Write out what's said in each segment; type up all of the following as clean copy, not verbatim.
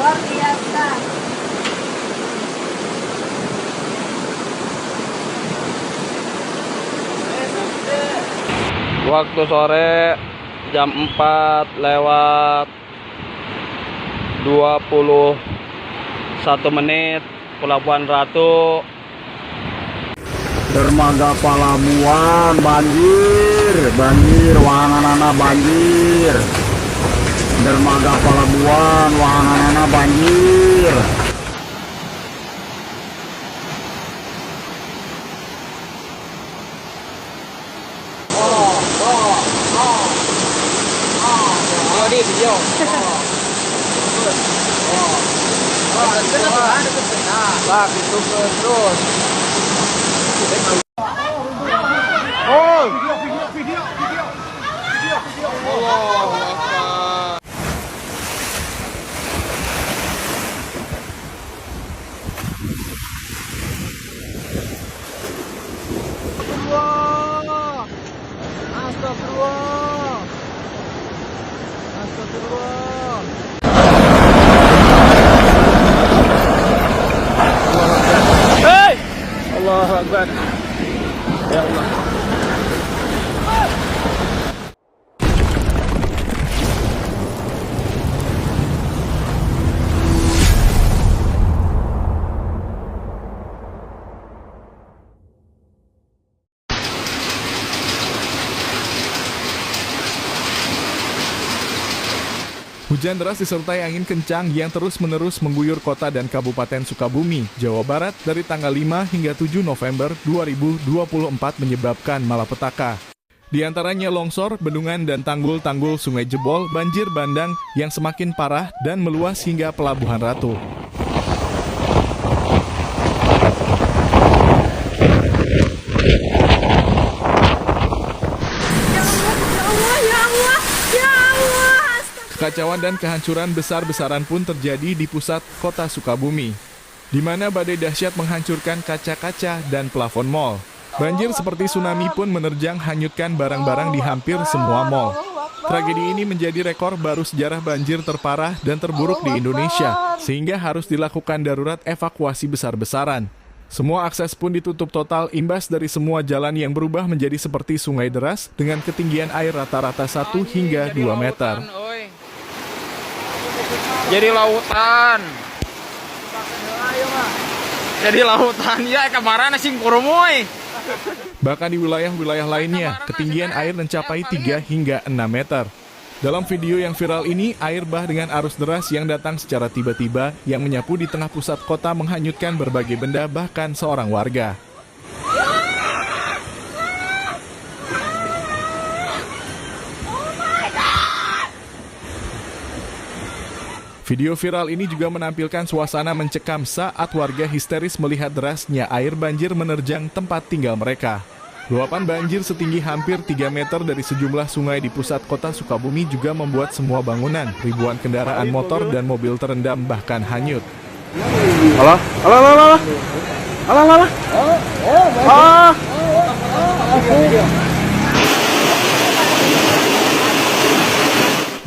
luar biasa. Waktu sore jam 4 lewat 21 menit, Pelabuhan Ratu. Dermaga Palabuhan banjir, wahanana banjir. Dermaga Palabuhan, wahanana banjir. Di video. Lah, itu terus. Oh. Video. Allah Akbar. Astagfirullah. Astagfirullah. Hei! Allahu Akbar. Ya Allah. Hujan deras disertai angin kencang yang terus-menerus mengguyur kota dan Kabupaten Sukabumi, Jawa Barat dari tanggal 5 hingga 7 November 2024 menyebabkan malapetaka. Di antaranya longsor, bendungan dan tanggul-tanggul sungai jebol, banjir bandang yang semakin parah dan meluas hingga Pelabuhan Ratu. Kekacauan dan kehancuran besar-besaran pun terjadi di pusat kota Sukabumi, di mana badai dahsyat menghancurkan kaca-kaca dan plafon mal. Banjir seperti tsunami pun menerjang hanyutkan barang-barang di hampir semua mal. Tragedi ini menjadi rekor baru sejarah banjir terparah dan terburuk di Indonesia, sehingga harus dilakukan darurat evakuasi besar-besaran. Semua akses pun ditutup total imbas dari semua jalan yang berubah menjadi seperti sungai deras dengan ketinggian air rata-rata 1 hingga 2 meter. Jadi lautan. Ya kemarin sing kurumoy. Bahkan di wilayah-wilayah lainnya, ketinggian air mencapai 3 hingga 6 meter. Dalam video yang viral ini, air bah dengan arus deras yang datang secara tiba-tiba yang menyapu di tengah pusat kota menghanyutkan berbagai benda bahkan seorang warga. Video viral ini juga menampilkan suasana mencekam saat warga histeris melihat derasnya air banjir menerjang tempat tinggal mereka. Luapan banjir setinggi hampir 3 meter dari sejumlah sungai di pusat kota Sukabumi juga membuat semua bangunan, ribuan kendaraan motor dan mobil terendam bahkan hanyut. Alah.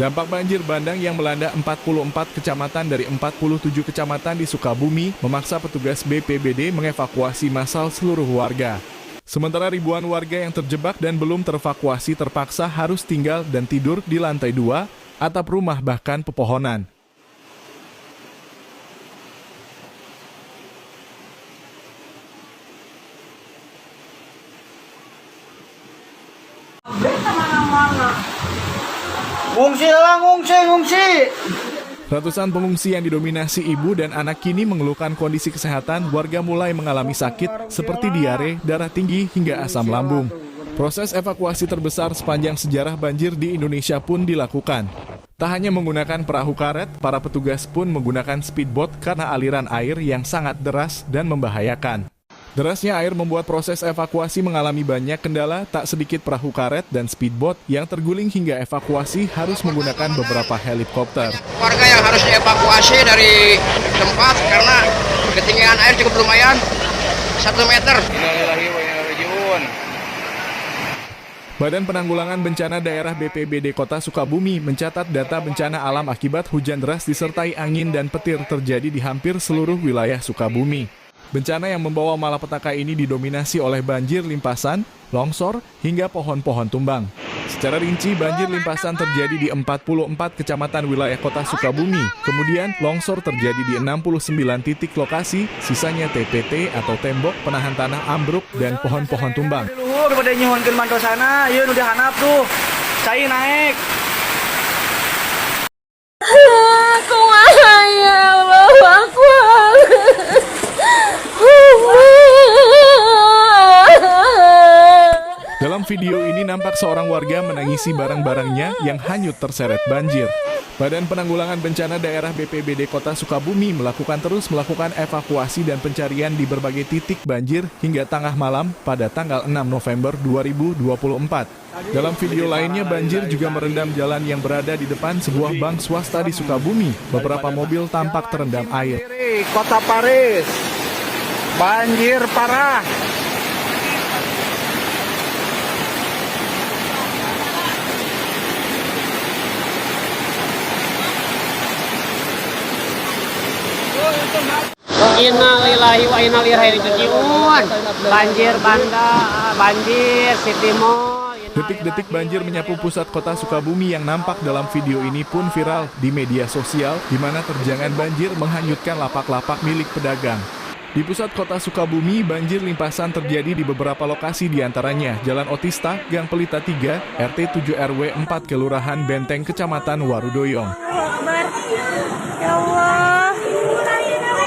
Dampak banjir bandang yang melanda 44 kecamatan dari 47 kecamatan di Sukabumi memaksa petugas BPBD mengevakuasi massal seluruh warga. Sementara ribuan warga yang terjebak dan belum terevakuasi terpaksa harus tinggal dan tidur di lantai 2, atap rumah bahkan pepohonan. Ngungsi. Ratusan pengungsi yang didominasi ibu dan anak kini mengeluhkan kondisi kesehatan. Warga mulai mengalami sakit seperti diare, darah tinggi, hingga asam lambung. Proses evakuasi terbesar sepanjang sejarah banjir di Indonesia pun dilakukan. Tak hanya menggunakan perahu karet, para petugas pun menggunakan speedboat karena aliran air yang sangat deras dan membahayakan. Derasnya air membuat proses evakuasi mengalami banyak kendala, tak sedikit perahu karet dan speedboat yang terguling hingga evakuasi harus menggunakan beberapa helikopter. Warga yang harus dievakuasi dari tempat karena ketinggian air cukup lumayan, 1 meter. Badan Penanggulangan Bencana Daerah BPBD Kota Sukabumi mencatat data bencana alam akibat hujan deras disertai angin dan petir terjadi di hampir seluruh wilayah Sukabumi. Bencana yang membawa malapetaka ini didominasi oleh banjir limpasan, longsor, hingga pohon-pohon tumbang. Secara rinci, banjir limpasan terjadi di 44 kecamatan wilayah Kota Sukabumi. Kemudian, longsor terjadi di 69 titik lokasi, sisanya TPT atau tembok penahan tanah ambruk dan pohon-pohon tumbang. Luhur pada nyuhunkeun mantosana, ieu nu dihanap tuh. Cai naik. Kumaha ya Allah, Dalam video ini nampak seorang warga menangisi barang-barangnya yang hanyut terseret banjir. Badan Penanggulangan Bencana Daerah BPBD Kota Sukabumi terus melakukan evakuasi dan pencarian di berbagai titik banjir hingga tengah malam pada tanggal 6 November 2024. Dalam video lainnya, banjir juga merendam jalan yang berada di depan sebuah bank swasta di Sukabumi. Beberapa mobil tampak terendam air. Kota Paris. Banjir parah. Innalillahi wa inna ilaihi raji'un. Banjir Banda, banjir City Mall. Detik-detik banjir menyapu pusat kota Sukabumi yang nampak dalam video ini pun viral di media sosial, di mana terjangan banjir menghanyutkan lapak-lapak milik pedagang. Di pusat kota Sukabumi, banjir limpasan terjadi di beberapa lokasi, diantaranya Jalan Otista, Gang Pelita 3, RT 7 RW 4 Kelurahan Benteng, Kecamatan Warudoyong. ya Allah.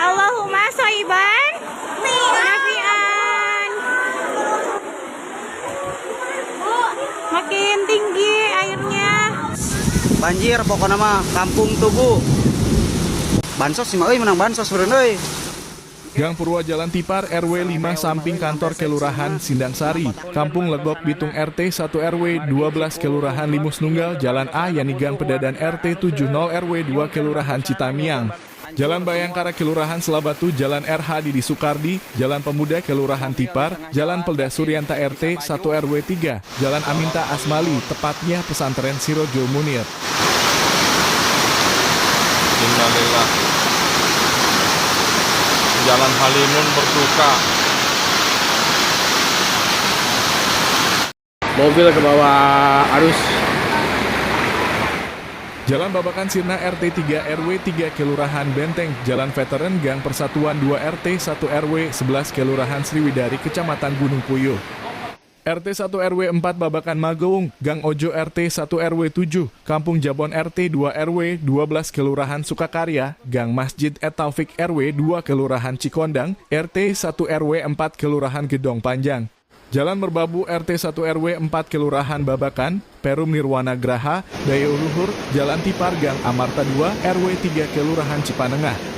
Allahumma shoiban nafian. Makin tinggi airnya. Banjir pokoknya mah Kampung Tugu. Bansos sih mah euy menang bansos beureun euy. Gang Purwa Jalan Tipar RW 5 samping kantor Kelurahan Sindang Sari, Kampung Legok Bitung RT 1 RW 12 Kelurahan Limus Nunggal, Jalan A Yani Gang Pedadan RT 70 RW 2 Kelurahan Citamiang, Jalan Bayangkara Kelurahan Selabatu, Jalan RH Didi Sukardi, Jalan Pemuda Kelurahan Tipar, Jalan Pelda Suryanta RT 1 RW 3, Jalan Aminta Asmali, tepatnya Pesantren Sirojo Munir. Innalillah. Jalan Halimun berduka. Mobil ke bawah arus. Jalan Babakan Sirna RT 3 RW 3 Kelurahan Benteng, Jalan Veteran Gang Persatuan 2 RT 1 RW 11 Kelurahan Sriwidari, Kecamatan Gunung Puyuh. RT 1 RW 4 Babakan Mageung, Gang Ojo RT 1 RW 7, Kampung Jabon RT 2 RW 12 Kelurahan Sukakarya, Gang Masjid Taufik RW 2 Kelurahan Cikondang, RT 1 RW 4 Kelurahan Gedong Panjang. Jalan Merbabu RT 1 RW 4 Kelurahan Babakan, Perum Nirwana Graha, Daya Luhur, Jalan Tipar Gang Amarta 2 RW 3 Kelurahan Cipanengah.